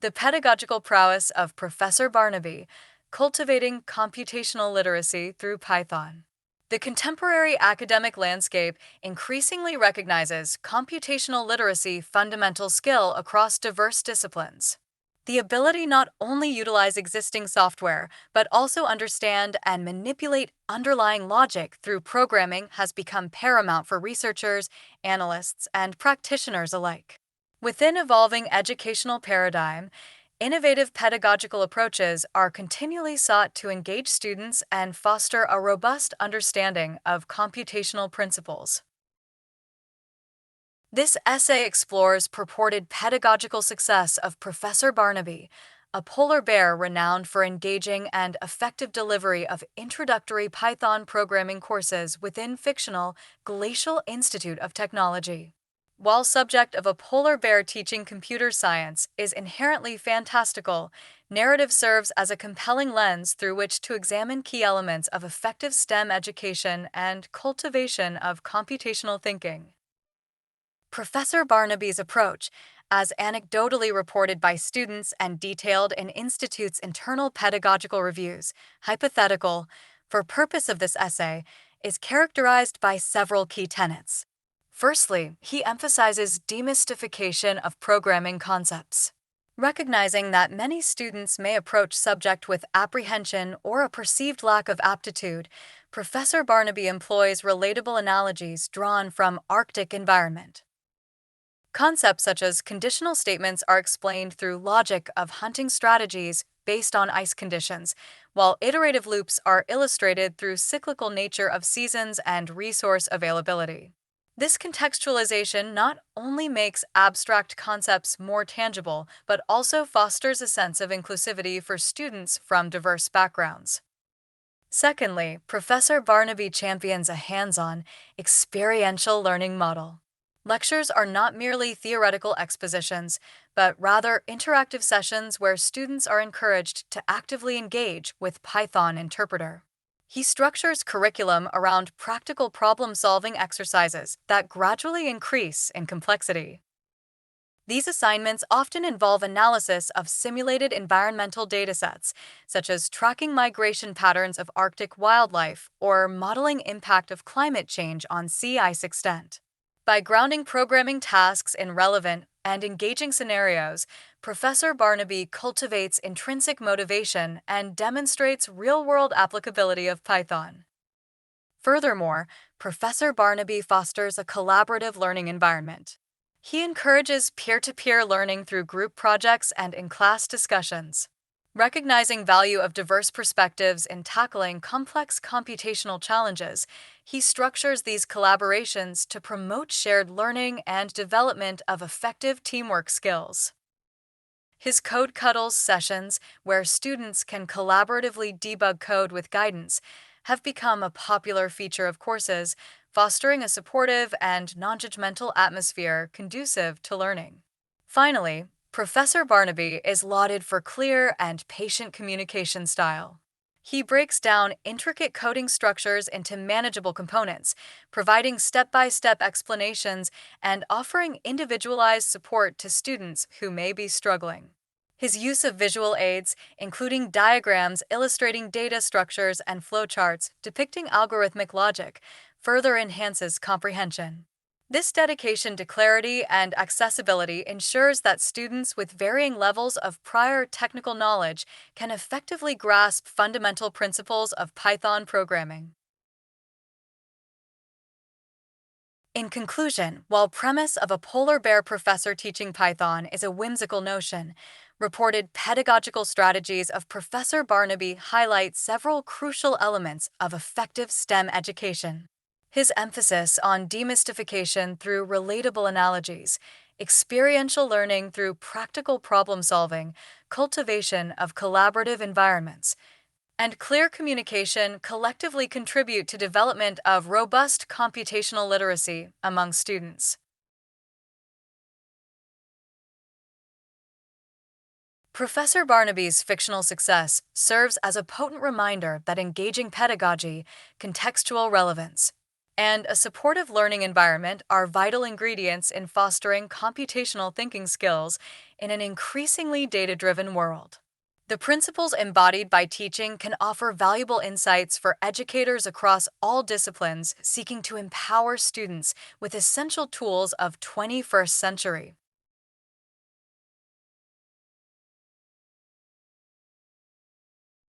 The Pedagogical Prowess of Professor Barnaby, Cultivating Computational Literacy Through Python. The contemporary academic landscape increasingly recognizes computational literacy fundamental skill across diverse disciplines. The ability not only utilize existing software, but also understand and manipulate underlying logic through programming has become paramount for researchers, analysts, and practitioners alike. Within evolving educational paradigm, innovative pedagogical approaches are continually sought to engage students and foster a robust understanding of computational principles. This essay explores purported pedagogical success of Professor Barnaby, a polar bear renowned for engaging and effective delivery of introductory Python programming courses within fictional Glacial Institute of Technology. While subject of a polar bear teaching computer science is inherently fantastical, narrative serves as a compelling lens through which to examine key elements of effective STEM education and cultivation of computational thinking. Professor Barnaby's approach, as anecdotally reported by students and detailed in Institute's internal pedagogical reviews, hypothetical, for purpose of this essay, is characterized by several key tenets. Firstly, he emphasizes demystification of programming concepts. Recognizing that many students may approach subject with apprehension or a perceived lack of aptitude, Professor Barnaby employs relatable analogies drawn from Arctic environment. Concepts such as conditional statements are explained through logic of hunting strategies based on ice conditions, while iterative loops are illustrated through cyclical nature of seasons and resource availability. This contextualization not only makes abstract concepts more tangible, but also fosters a sense of inclusivity for students from diverse backgrounds. Secondly, Professor Barnaby champions a hands-on, experiential learning model. Lectures are not merely theoretical expositions, but rather interactive sessions where students are encouraged to actively engage with Python interpreter. He structures curriculum around practical problem-solving exercises that gradually increase in complexity. These assignments often involve analysis of simulated environmental datasets, such as tracking migration patterns of Arctic wildlife or modeling impact of climate change on sea ice extent. By grounding programming tasks in relevant and engaging scenarios, Professor Barnaby cultivates intrinsic motivation and demonstrates real-world applicability of Python. Furthermore, Professor Barnaby fosters a collaborative learning environment. He encourages peer-to-peer learning through group projects and in-class discussions. Recognizing value of diverse perspectives in tackling complex computational challenges, he structures these collaborations to promote shared learning and development of effective teamwork skills. His Code Cuddles sessions, where students can collaboratively debug code with guidance, have become a popular feature of courses, fostering a supportive and non-judgmental atmosphere conducive to learning. Finally, Professor Barnaby is lauded for clear and patient communication style. He breaks down intricate coding structures into manageable components, providing step-by-step explanations and offering individualized support to students who may be struggling. His use of visual aids, including diagrams illustrating data structures and flowcharts depicting algorithmic logic, further enhances comprehension. This dedication to clarity and accessibility ensures that students with varying levels of prior technical knowledge can effectively grasp fundamental principles of Python programming. In conclusion, while premise of a polar bear professor teaching Python is a whimsical notion, reported pedagogical strategies of Professor Barnaby highlight several crucial elements of effective STEM education. His emphasis on demystification through relatable analogies, experiential learning through practical problem-solving, cultivation of collaborative environments, and clear communication collectively contribute to development of robust computational literacy among students. Professor Barnaby's fictional success serves as a potent reminder that engaging pedagogy, contextual relevance, and a supportive learning environment are vital ingredients in fostering computational thinking skills in an increasingly data-driven world. The principles embodied by teaching can offer valuable insights for educators across all disciplines seeking to empower students with essential tools of 21st century